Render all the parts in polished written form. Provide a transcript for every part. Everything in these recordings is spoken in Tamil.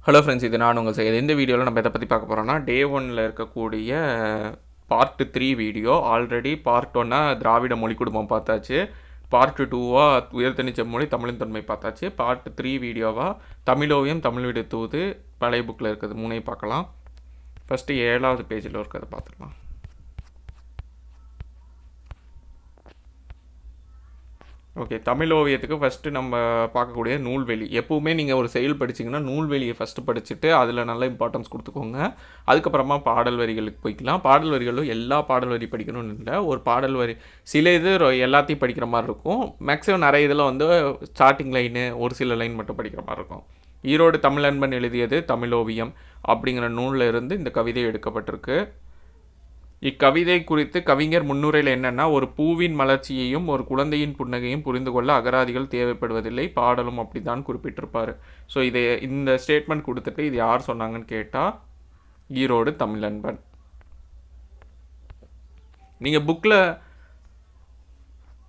ஹலோ ஃப்ரெண்ட்ஸ், இது நான் உங்கள் செய்ய. இந்த வீடியோவில் நம்ம எதை பற்றி பார்க்க போகிறோம்னா, டே 1ல் இருக்கக்கூடிய பார்ட் 3 வீடியோ. ஆல்ரெடி பார்ட் 1 திராவிட மொழி குடும்பம் பார்த்தாச்சு. பார்ட் 2 உயர்தனி செம்மொழி தமிழின் தொன்மை பார்த்தாச்சு. பார்ட் 3 வீடியோவாக தமிழோவியம் தமிழ் வீடு தூது பழைய புக்கில் இருக்கிறது 3 பார்க்கலாம். ஃபஸ்ட்டு 7வது பேஜில் இருக்கிறத பார்த்துக்கலாம். ஓகே, தமிழ் ஓவியத்துக்கு ஃபஸ்ட்டு நம்ம பார்க்கக்கூடிய நூல்வெளி. எப்போவுமே நீங்கள் ஒரு செயல் படிச்சிங்கன்னா நூல்வெளியை ஃபஸ்ட்டு படிச்சுட்டு அதில் நல்ல இம்பார்ட்டன்ஸ் கொடுத்துக்கோங்க. அதுக்கப்புறமா பாடல் வரிகளுக்கு போய்க்கலாம். பாடல் வரிகளும் எல்லா பாடல் வரி படிக்கணும்னு இல்லை, ஒரு பாடல் வரி சில இது எல்லாத்தையும் படிக்கிற மாதிரி இருக்கும். மேக்ஸிமம் நிறைய இதில் வந்து ஸ்டார்டிங் லைனு ஒரு சில லைன் மட்டும் படிக்கிற மாதிரி இருக்கும். ஈரோடு தமிழன்பன் எழுதியது தமிழோவியம் அப்படிங்கிற நூலில் இருந்து இந்த கவிதை எடுக்கப்பட்டிருக்கு. இக்கவிதை குறித்து கவிஞர் முன்னுரையில் என்னென்னா, ஒரு பூவின் மலர்ச்சியையும் ஒரு குழந்தையின் புன்னகையும் புரிந்து கொள்ள அகராதிகள் தேவைப்படுவதில்லை, பாடலும் அப்படி தான் குறிப்பிட்டிருப்பார். ஸோ இந்த ஸ்டேட்மெண்ட் கொடுத்துட்டு இது யார் சொன்னாங்கன்னு கேட்டால் ஈரோடு தமிழன்பன். நீங்கள் புக்கில்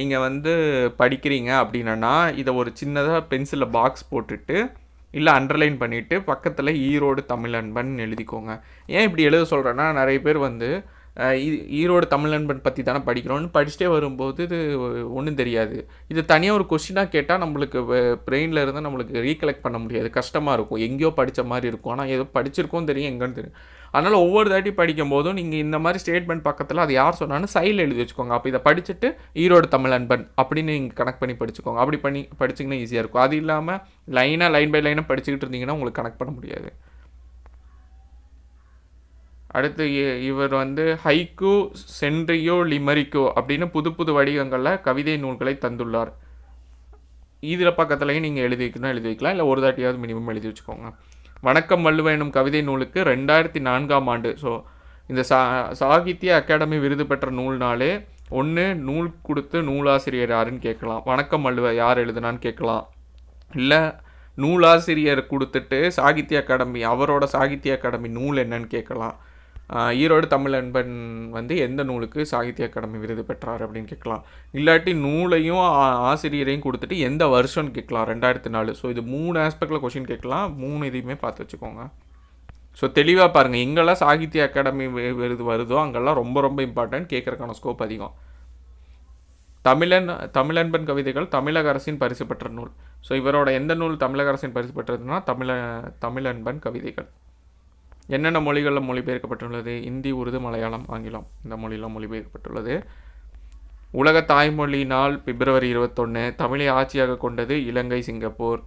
நீங்கள் வந்து படிக்கிறீங்க அப்படின்னா இதை ஒரு சின்னதாக பென்சிலில் பாக்ஸ் போட்டுட்டு இல்லை அண்டர்லைன் பண்ணிவிட்டு பக்கத்தில் ஈரோடு தமிழன்பன் எழுதிக்கோங்க. ஏன் இப்படி எழுத சொல்கிறேன்னா, நிறைய பேர் வந்து ஈரோடு தமிழன்பன் பற்றி தானே படிக்கிறோன்னு படிச்சுட்டே வரும்போது இது ஒன்றும் தெரியாது. இது தனியாக ஒரு கொஸ்டினாக கேட்டால் நம்மளுக்கு பிரெயினில் இருந்தால் நம்மளுக்கு ரீகலெக்ட் பண்ண முடியாது, கஷ்டமாக இருக்கும். எங்கேயோ படித்த மாதிரி இருக்கும், ஆனால் ஏதோ படிச்சிருக்கோம் தெரியும், எங்கேன்னு தெரியும். அதனால் ஒவ்வொரு தாட்டி படிக்கும் போதும் நீங்கள் இந்த மாதிரி ஸ்டேட்மெண்ட் பக்கத்தில் அது யார் சொன்னாலும் சைடில் எழுதி வச்சுக்கோங்க. அப்போ இதை படிச்சுட்டு ஈரோடு தமிழன்பன் அப்படின்னு நீங்கள் கனெக்ட் பண்ணி படிச்சுக்கோங்க. அப்படி பண்ணி படிச்சிங்கன்னா ஈஸியாக இருக்கும். அது இல்லாமல் லைன் பை லைனாக படிச்சுக்கிட்டு இருந்தீங்கன்னா உங்களுக்கு கனெக்ட் பண்ண முடியாது. அடுத்து இவர் வந்து ஹைக்கூ, சென்ட்ரியோ, லிமரிக்கோ அப்படின்னு புது புது வடிவங்களில் கவிதை நூல்களை தந்துள்ளார். இதில் பக்கத்துலையும் நீங்கள் எழுதி வைக்கலாம், இல்லை ஒரு தாட்டியாவது மினிமம் எழுதி வச்சுக்கோங்க. வணக்கம் வள்ளுவ எனும் கவிதை நூலுக்கு 2004ஆம் ஆண்டு. ஸோ இந்த சாகித்ய அகாடமி விருது பெற்ற நூல்னாலே ஒன்று நூல் கொடுத்து நூலாசிரியர் யாருன்னு கேட்கலாம், வணக்கம் வள்ளுவ யார் எழுதுனான்னு கேட்கலாம், இல்லை நூலாசிரியர் கொடுத்துட்டு சாகித்ய அகாடமி அவரோட சாகித்ய அகாடமி நூல் என்னன்னு கேட்கலாம். ஈரோடு தமிழன்பன் வந்து எந்த நூலுக்கு சாகித்ய அகாடமி விருது பெற்றார் அப்படின்னு கேட்கலாம். இல்லாட்டி நூலையும் ஆசிரியரையும் கொடுத்துட்டு எந்த வருஷம்னு கேட்கலாம், 2004. ஸோ இது 3 ஆஸ்பெக்டில் கொஷின் கேட்கலாம். 3 இதையுமே பார்த்து வச்சுக்கோங்க. ஸோ தெளிவாக பாருங்கள், எங்கெல்லாம் சாகித்ய அகாடமி விருது வருதோ அங்கெல்லாம் ரொம்ப ரொம்ப இம்பார்ட்டன்ட், கேட்குறக்கான ஸ்கோப் அதிகம். தமிழன்பன் கவிதைகள் தமிழக அரசின் பரிசு பெற்ற நூல். ஸோ இவரோட எந்த நூல் தமிழக அரசின் பரிசு பெற்றதுன்னா தமிழன்பன் கவிதைகள். என்னென்ன மொழிகளில் மொழிபெயர்க்கப்பட்டுள்ளது? இந்தி, உருது, மலையாளம், ஆங்கிலம், இந்த மொழியில் மொழிபெயர்க்கப்பட்டுள்ளது. உலக தாய்மொழி நாள் பிப்ரவரி 21. தமிழை ஆட்சியாக கொண்டது இலங்கை, சிங்கப்பூர்.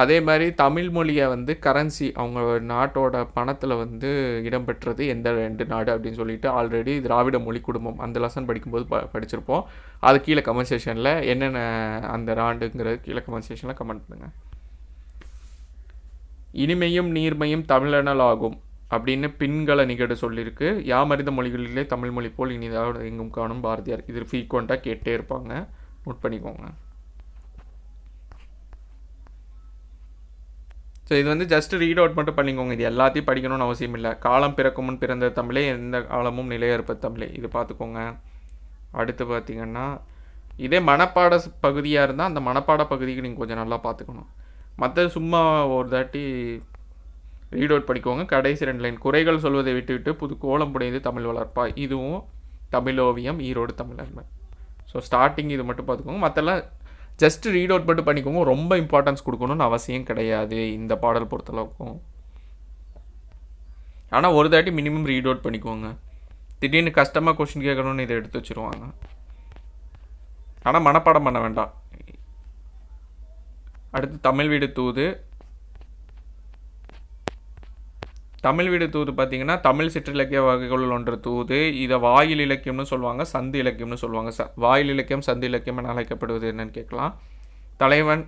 அதே மாதிரி தமிழ் மொழியை வந்து கரன்சி அவங்க நாட்டோட பணத்தில் வந்து இடம்பெற்றது எந்த 2 நாடு அப்படின்னு சொல்லிட்டு ஆல்ரெடி திராவிட மொழி குடும்பம் அந்த லெசன் படிக்கும்போது படிச்சிருப்போம். அது கீழே கமெண்ட் செக்ஷனில் என்னென்ன அந்த நாடுங்கிறது கீழே கமெண்ட் செக்ஷனில் கமெண்ட் பண்ணுங்கள். இனிமையும் நீர்மையும் தமிழனல் ஆகும் அப்படின்னு பின்களை நிகழ்வு சொல்லியிருக்கு. யாமறிந்த மொழிகளிலே தமிழ் மொழி போல் இனிதாக எங்கும் காணும் பாரதியார். இது ஃப்ரீக்வெண்ட்டாக கேட்டே இருப்பாங்க, நோட் பண்ணிக்கோங்க. ஸோ இது வந்து ஜஸ்ட் ரீட் அவுட் மட்டும் பண்ணிக்கோங்க, இது எல்லாத்தையும் படிக்கணும்னு அவசியம் இல்லை. காலம் பிறக்கும் முன் பிறந்த தமிழே, எந்த காலமும் நிலையற்ப தமிழே, இது பார்த்துக்கோங்க. அடுத்து பார்த்திங்கன்னா இதே மனப்பாட பகுதியாக இருந்தால் அந்த மனப்பாட பகுதிக்கு நீங்கள் கொஞ்சம் நல்லா பார்த்துக்கணும். மற்றது சும்மா ஒரு தாட்டி ரீட் அவுட் படிக்கோங்க. கடைசி 2 லைன், குறைகள் சொல்வதை விட்டுவிட்டு புது கோலம் புடையது தமிழ் வளர்ப்பா, இதுவும் தமிழோவியம் ஈரோடு தமிழன்பன். ஸோ ஸ்டார்டிங் இது மட்டும் பார்த்துக்கோங்க, மற்றெல்லாம் ஜஸ்ட் ரீட் அவுட் மட்டும் பண்ணிக்கோங்க. ரொம்ப இம்பார்ட்டன்ஸ் கொடுக்கணும்னு அவசியம் கிடையாது இந்த பாடல் பொறுத்தளவுக்கும். ஆனால் ஒரு தாட்டி மினிமம் ரீட் அவுட் பண்ணிக்கோங்க. திடீர்னு கஷ்டமாக கொஸ்டின் கேட்கணும்னு இதை எடுத்து வச்சுருவாங்க. ஆனால் மனப்பாடம் பண்ண வேண்டாம். அடுத்து தமிழ் வீடு தூது. தமிழ் வீடு தூது பார்த்திங்கன்னா தமிழ் சிற்றிலக்கிய வகைகள் ஒன்று தூது. இதை வாயில் இலக்கியம்னு சொல்லுவாங்க, சந்து இலக்கியம்னு சொல்லுவாங்க. வாயில் இலக்கியம் சந்து இலக்கியம் என அழைக்கப்படுவது என்னன்னு கேட்கலாம். தலைவன்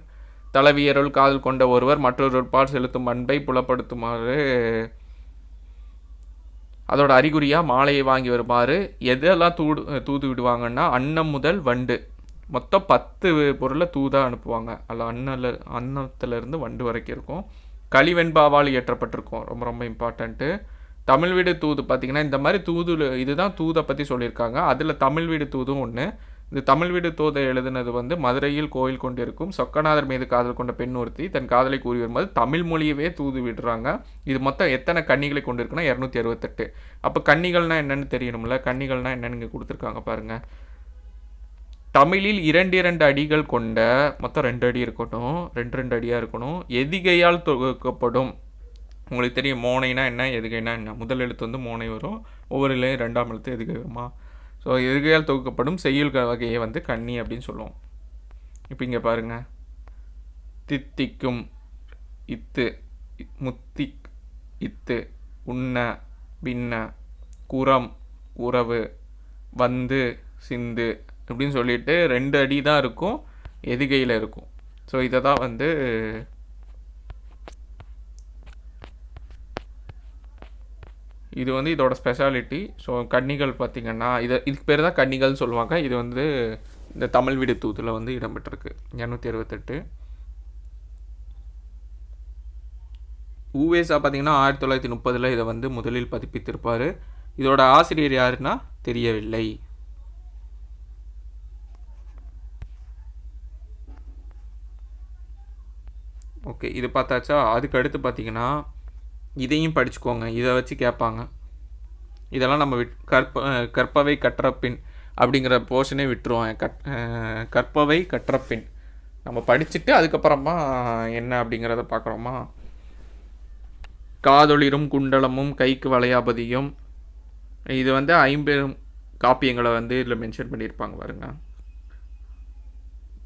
தலைவியருள் காதல் கொண்ட ஒருவர் மற்றொருப்பால் செலுத்தும் அன்பை புலப்படுத்துமாறு அதோட அறிகுறியாக மாலையை வாங்கி வருமாறு எதெல்லாம் தூது விடுவாங்கன்னா அன்னம் முதல் வண்டு மொத்தம் 10 பொருளை தூதாக அனுப்புவாங்க. அதில் அன்னத்திலேருந்து வண்டு வரைக்கும் இருக்கும். களிவெண்பாவால் இயற்றப்பட்டிருக்கும், ரொம்ப ரொம்ப இம்பார்ட்டண்ட்டு. தமிழ் வீடு தூது பார்த்திங்கன்னா இந்த மாதிரி தூது இதுதான் தூதை பற்றி சொல்லியிருக்காங்க. அதில் தமிழ் வீடு தூதும் ஒன்று. இந்த தமிழ் வீடு தூதை எழுதுனது வந்து மதுரையில் கோயில் கொண்டிருக்கும் சொக்கநாதர் மீது காதல் கொண்ட பெண் ஒருத்தி தன் காதலை கூறி வரும்போது தமிழ் மொழியவே தூது விடுறாங்க. இது மொத்தம் எத்தனை கன்னிகளை கொண்டிருக்குன்னா 268. அப்போ கன்னிகள்னால் என்னென்னு தெரியணும்ல. கன்னிகள்னால் என்னென்னு இங்கே கொடுத்துருக்காங்க பாருங்கள். தமிழில் 2 அடிகள் கொண்ட மொத்தம் 2 அடி இருக்கட்டும், 2 அடியாக இருக்கணும். எதிகையால் தொகுக்கப்படும். உங்களுக்கு தெரியும் மோனைனா என்ன, எதுகைனா என்ன. முதல் எழுத்து வந்து மோனை வரும், ஒவ்வொரு இலையும் 2ஆம் எழுத்து எதுகை வருமா. ஸோ எதுகையால் தொகுக்கப்படும் செய்யுள் வகையை வந்து கன்னி அப்படின்னு சொல்லுவோம். இப்போ இங்கே பாருங்கள், தித்திக்கும் இத்து, முத்திக் இத்து, உண்ண பின்ன, குரம் உறவு, வந்து சிந்து அப்படின்னு சொல்லிட்டு 2 அடி தான் இருக்கும், எதுகையில் இருக்கும். ஸோ இதை தான் வந்து இது வந்து இதோட ஸ்பெஷாலிட்டி. ஸோ கன்னிகள் பார்த்திங்கன்னா இதுக்கு பேர் தான் கன்னிகள்னு சொல்லுவாங்க. இது வந்து இந்த தமிழ் வீடு தூதில் வந்து இடம்பெற்றிருக்கு 268. ஊவேசா பார்த்திங்கன்னா 1930 இதை வந்து முதலில் பதிப்பித்திருப்பார். இதோட ஆசிரியர் யாருன்னா தெரியவில்லை. ஓகே, இது பார்த்தாச்சா. அதுக்கு அடுத்து பார்த்திங்கன்னா இதையும் படிச்சுக்கோங்க, இதை வச்சு கேட்பாங்க. இதெல்லாம் நம்ம கற்பவை கற்றப்பின் அப்படிங்கிற போர்ஷனே விட்டுருவோம். கற்பவை கற்றப்பின் நம்ம படிச்சுட்டு அதுக்கப்புறமா என்ன அப்படிங்கிறத பார்க்குறோமா. காதொளிரும் குண்டலமும் கைக்கு வளையாபதியும், இது வந்து 50 காப்பியங்களை வந்து இதில் மென்ஷன் பண்ணியிருப்பாங்க பாருங்க.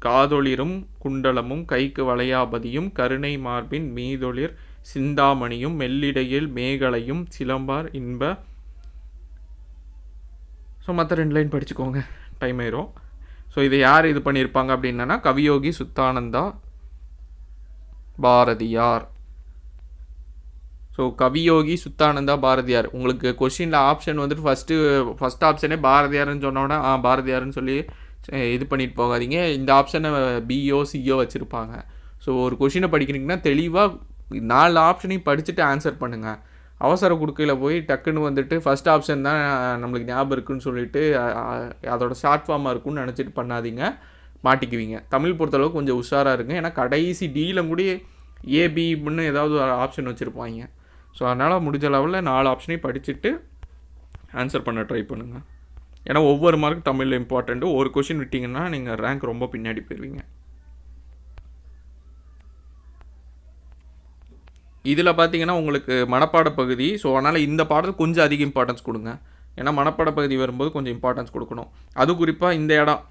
காதொளிரும் குண்டலமும் கைக்கு வளையாபதியும் கருணை மார்பின் மீதொளிர் சிந்தாமணியும் மெல்லிடையில் மேகலையும் சிலம்பார் இன்ப. ஸோ மற்ற 2 லைன் படிச்சுக்கோங்க, டைம் ஆயிரும். ஸோ இதை யார் இது பண்ணியிருப்பாங்க அப்படின்னா கவியோகி சுத்தானந்தா பாரதியார். ஸோ கவியோகி சுத்தானந்தா பாரதியார். உங்களுக்கு கொஷினில் ஆப்ஷன் வந்துட்டு ஃபஸ்ட் ஆப்ஷனே பாரதியார்னு சொன்னோன்னா பாரதியார்னு சொல்லி இது பண்ணிட்டு போகாதீங்க. இந்த ஆப்ஷனை பிஓ சிஓ வச்சுருப்பாங்க. ஸோ ஒரு கொஷினை படிக்கிறீங்கன்னா தெளிவாக 4 ஆப்ஷனையும் படிச்சுட்டு ஆன்சர் பண்ணுங்கள். அவசர குடுக்கையில் போய் டக்குன்னு வந்துட்டு ஃபஸ்ட் ஆப்ஷன் தான் நம்மளுக்கு ஞாபகம் இருக்குன்னு சொல்லிட்டு அதோட ஷார்ட் ஃபார்மாக இருக்குன்னு நினச்சிட்டு பண்ணாதீங்க, மாட்டிக்குவீங்க. தமிழ் பொறுத்தளவுக்கு கொஞ்சம் உஷாராக இருங்க. ஏன்னா கடைசி டியில் கூட ஏபின்னு ஏதாவது ஒரு ஆப்ஷன் வச்சுருப்பாங்க. ஸோ அதனால் முடிஞ்ச லெவலில் 4 ஆப்ஷனையும் படிச்சுட்டு ஆன்சர் பண்ண ட்ரை பண்ணுங்கள். ஏன்னா ஒவ்வொரு மார்க் தமிழில் இம்பார்ட்டண்ட்டு. ஒரு கொஷின் விட்டிங்கன்னா நீங்கள் ரேங்க் ரொம்ப பின்னாடி போயிடுவீங்க. இதில் பார்த்தீங்கன்னா உங்களுக்கு மனப்பாட பகுதி. ஸோ அதனால் இந்த பாடத்துக்கு கொஞ்சம் அதிக இம்பார்ட்டன்ஸ் கொடுங்க. ஏன்னா மனப்பாட பகுதி வரும்போது கொஞ்சம் இம்பார்ட்டன்ஸ் கொடுக்கணும். அது குறிப்பாக இந்த இடம்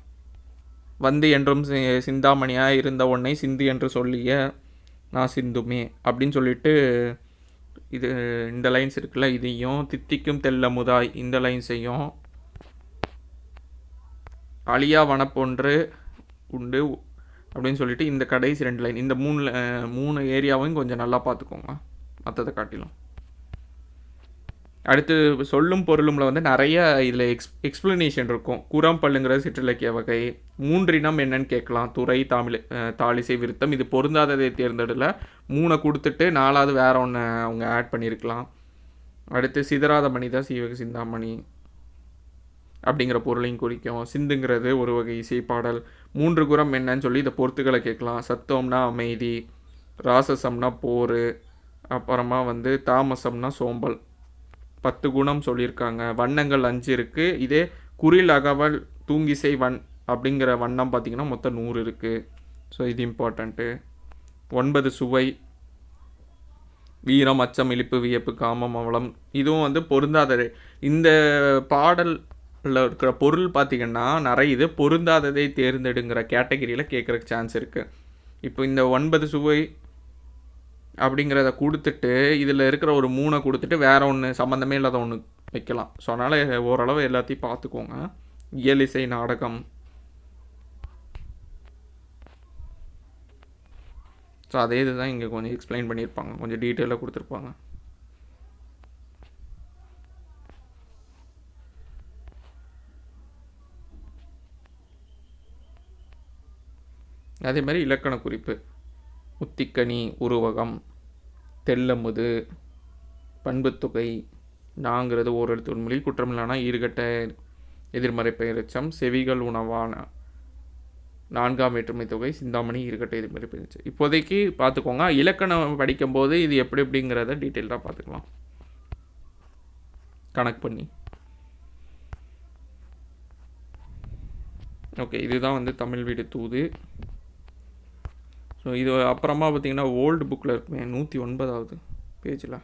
வந்து என்றும் சிந்தாமணியாக இருந்த ஒன்றை சிந்து என்று சொல்லிய நான் சிந்துமே அப்படின்னு சொல்லிட்டு இது இந்த லைன்ஸ் இருக்குல்ல, இதையும் தித்திக்கும் தெல்ல முதாய் இந்த லைன்ஸையும் அழியா வனப்பொன்று உண்டு அப்படின்னு சொல்லிட்டு இந்த கடைசி 2 லைன், இந்த 3 ஏரியாவையும் கொஞ்சம் நல்லா பார்த்துக்கோங்க மற்றதை காட்டிலும். அடுத்து சொல்லும் பொருளும்ல வந்து நிறைய இதில் எக்ஸ்பிளனேஷன் இருக்கும். குரம் பல்லுங்கிறது சிற்றிலக்கிய வகை. 3 இனம் என்னன்னு கேட்கலாம். துறை தாளிசை விருத்தம். இது பொருந்தாததை தேர்ந்தெடுல 3 கொடுத்துட்டு 4வது வேற ஒன்று அவங்க ஆட் பண்ணியிருக்கலாம். அடுத்து சிதறாத மணிதான் சீவக சிந்தாமணி அப்படிங்கிற பொருளையும் குறிக்கும். சிந்துங்கிறது ஒரு வகை இசைப்பாடல். 3 குரம் என்னன்னு சொல்லி இதை பொறுத்துக்களை கேட்கலாம். சத்தம்னா அமைதி, ராசசம்னா போர், அப்புறமா வந்து தாமசம்னா சோம்பல். 10 குணம் சொல்லியிருக்காங்க. வண்ணங்கள் 5 இருக்குது. இதே குறில் அகவல் தூங்கிசை அப்படிங்கிற வண்ணம் பார்த்திங்கன்னா மொத்தம் 100 இருக்குது. ஸோ இது இம்பார்ட்டண்ட்டு. 9 சுவை, வீரம், அச்சம், இழிப்பு, வியப்பு, காமம், அவலம். இதுவும் வந்து பொருந்தாதது. இந்த பாடலில் இருக்கிற பொருள் பார்த்திங்கன்னா நிறைய இது பொருந்தாததை தேர்ந்தெடுங்கிற கேட்டகிரியில் கேட்குறக்கு சான்ஸ் இருக்குது. இப்போ இந்த 9 சுவை அப்படிங்கிறத கொடுத்துட்டு இதில் இருக்கிற ஒரு 3 கொடுத்துட்டு வேறு ஒன்று சம்மந்தமே இல்லாத ஒன்று வைக்கலாம். ஸோ அதனால் ஓரளவு எல்லாத்தையும் பார்த்துக்கோங்க. இயலிசை, நாடகம். ஸோ அதே இதுதான் இங்கே கொஞ்சம் எக்ஸ்பிளைன் பண்ணியிருப்பாங்க, கொஞ்சம் டீட்டெயிலாக கொடுத்துருப்பாங்க. அதே மாதிரி இலக்கண குறிப்பு, முத்திக்கனி, உருவகம், தெல்லமுது, பண்புத்தொகை, நாங்கிறது ஓரெழுத்து உண்மொழி, குற்றமில்லானா ஈறுகட்ட எதிர்மறை பெயரெச்சம், செவிகள் உணவான 4ஆம் வேற்றுமை தொகை, சிந்தாமணி இருக்கட்டும் எதிர்மறை பெயரெச்சம். இப்போதைக்கு பார்த்துக்கோங்க. இலக்கணம் படிக்கும்போது இது எப்படிங்கிறத டீட்டெயிலாக பார்த்துக்கலாம் கணக்கு பண்ணி. ஓகே, இதுதான் வந்து தமிழ் வீடு தூது. ஸோ இது அப்புறமா பார்த்தீங்கன்னா ஓல்டு புக்கில் இருக்குமே 109வது பேஜில்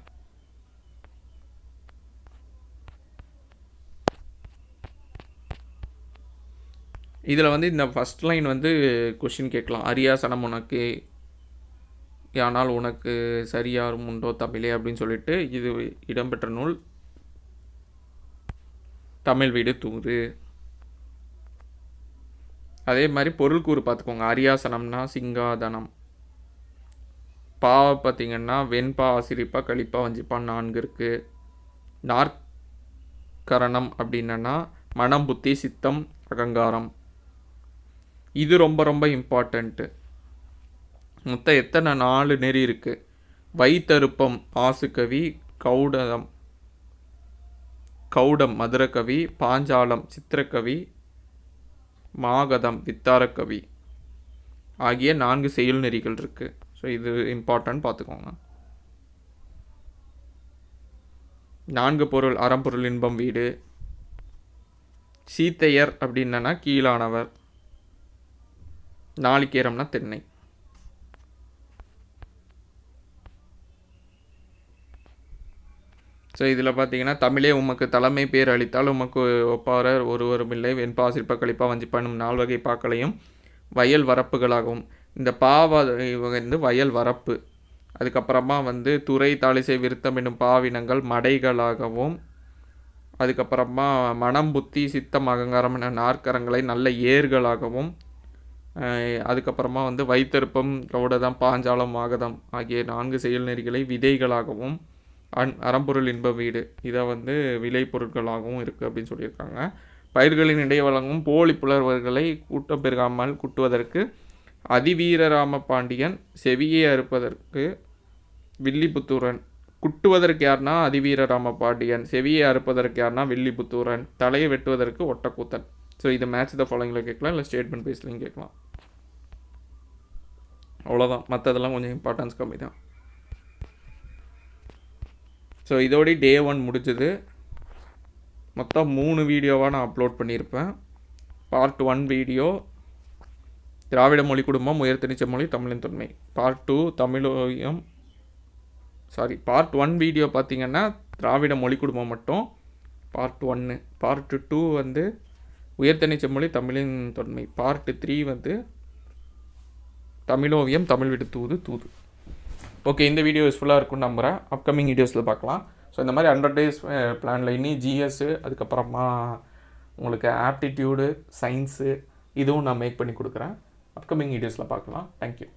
இதில் வந்து இந்த ஃபஸ்ட் லைன் வந்து கொஷின் கேட்கலாம். அரியாசனம் உனக்கு யானால் உனக்கு சரியாரும் உண்டோ தமிழே அப்படின்னு சொல்லிட்டு இது இடம்பெற்ற நூல் தமிழ் வீடு தூது. அதே மாதிரி பொருள் கூறு பார்த்துக்கோங்க. அரியாசனம்னா சிங்காதனம், பா பார்த்திங்கன்னா வெண்பா, ஆசிரிப்பா, கழிப்பா, வஞ்சிப்பா 4 இருக்குது. நாற்கரணம் அப்படின்னா மனம், புத்தி, சித்தம், அகங்காரம். இது ரொம்ப ரொம்ப இம்பார்ட்டண்ட்டு. மொத்தம் எத்தனை 4 நெறி இருக்குது. வைத்தருப்பம் ஆசுகவி, கௌடம் மதுரகவி, பாஞ்சாலம் சித்திரக்கவி, மாகதம் வித்தாரக்கவி ஆகிய 4 செயல் நெறிகள் இருக்குது. ஸோ இது இம்பார்ட்டன்ட் பார்த்துக்கோங்க. 4 பொருள் அறம்பொருள் இன்பம் வீடு. சீத்தையர் அப்படின்னா கீழானவர், நாளிகேரம்னா தென்னை. ஸோ இதில் பார்த்தீங்கன்னா தமிழே உமக்கு தலைமை பேர் அளித்தால் உமக்கு ஒப்பாரர் ஒருவரும் இல்லை, வெண்பா, சிற்ப, கழிப்பா, வஞ்சிப்பா என்னும் 4 வகை பாக்களையும் வயல் வரப்புகளாகவும். இந்த பாவ வந்து வயல் வரப்பு. அதுக்கப்புறமா வந்து துறை, தாளிசை, விருத்தம் என்னும் பாவினங்கள் மடைகளாகவும். அதுக்கப்புறமா மனம், புத்தி, சித்தம், அகங்காரம் என நாற்கரங்களை நல்ல ஏர்களாகவும். அதுக்கப்புறமா வந்து வைத்தருப்பம், கௌடதம், பாஞ்சாலம், மாகதம் ஆகிய 4 செயல் நெறிகளை விதைகளாகவும். அறம்பொருள் இன்ப வீடு இதை வந்து விளை பொருட்களாகவும் இருக்குது அப்படின்னு சொல்லியிருக்காங்க. பயிர்களின் இடையே வழங்கும் போலி புலவர்களை கூட்டம் பெருகாமல் குட்டுவதற்கு அதிவீரராம பாண்டியன், செவியை அறுப்பதற்கு வில்லிபுத்தூரன். குட்டுவதற்கு யாருன்னா அதிவீரராம பாண்டியன், செவியை அறுப்பதற்கு யாருன்னா வில்லிபுத்தூரன், தலையை வெட்டுவதற்கு ஒட்டக்கூத்தன். ஸோ இது மேட்ச் த ஃபாலோயிங்கில் கேட்கலாம், இல்லை ஸ்டேட்மெண்ட் பேஸ்லையும் கேட்கலாம். அவ்வளோதான், மற்றதெல்லாம் கொஞ்சம் இம்பார்ட்டன்ஸ் கம்மி தான். ஸோ இதோட டே 1 முடிஞ்சது. மொத்தம் 3 வீடியோவாக நான் அப்லோட் பண்ணியிருப்பேன். பார்ட் 1 வீடியோ திராவிட மொழி குடும்பம், உயர்தனிச்ச மொழி, தமிழின் தொன்மை. பார்ட் 1 வீடியோ பார்த்திங்கன்னா திராவிட மொழி குடும்பம் மட்டும் பார்ட் 1. பார்ட் 2 வந்து உயர்தனிச்ச மொழி, தமிழின் தொன்மை. பார்ட் 3 வந்து தமிழோவியம், தமிழ் வீடு தூது. ஓகே, இந்த வீடியோ யூஸ்ஃபுல்லாக இருக்கும்னு நம்புகிறேன். அப்கமிங் வீடியோஸில் பார்க்கலாம். ஸோ இந்த மாதிரி 100 days பிளானில் இன்னும் ஜிஎஸ்ஸு, அதுக்கப்புறமா உங்களுக்கு ஆப்டிடியூடு, சயின்ஸு இதுவும் நான் மேக் பண்ணி கொடுக்குறேன். அப்கமிங் வீடியோஸில் பார்க்கலாம். தேங்க்யூ.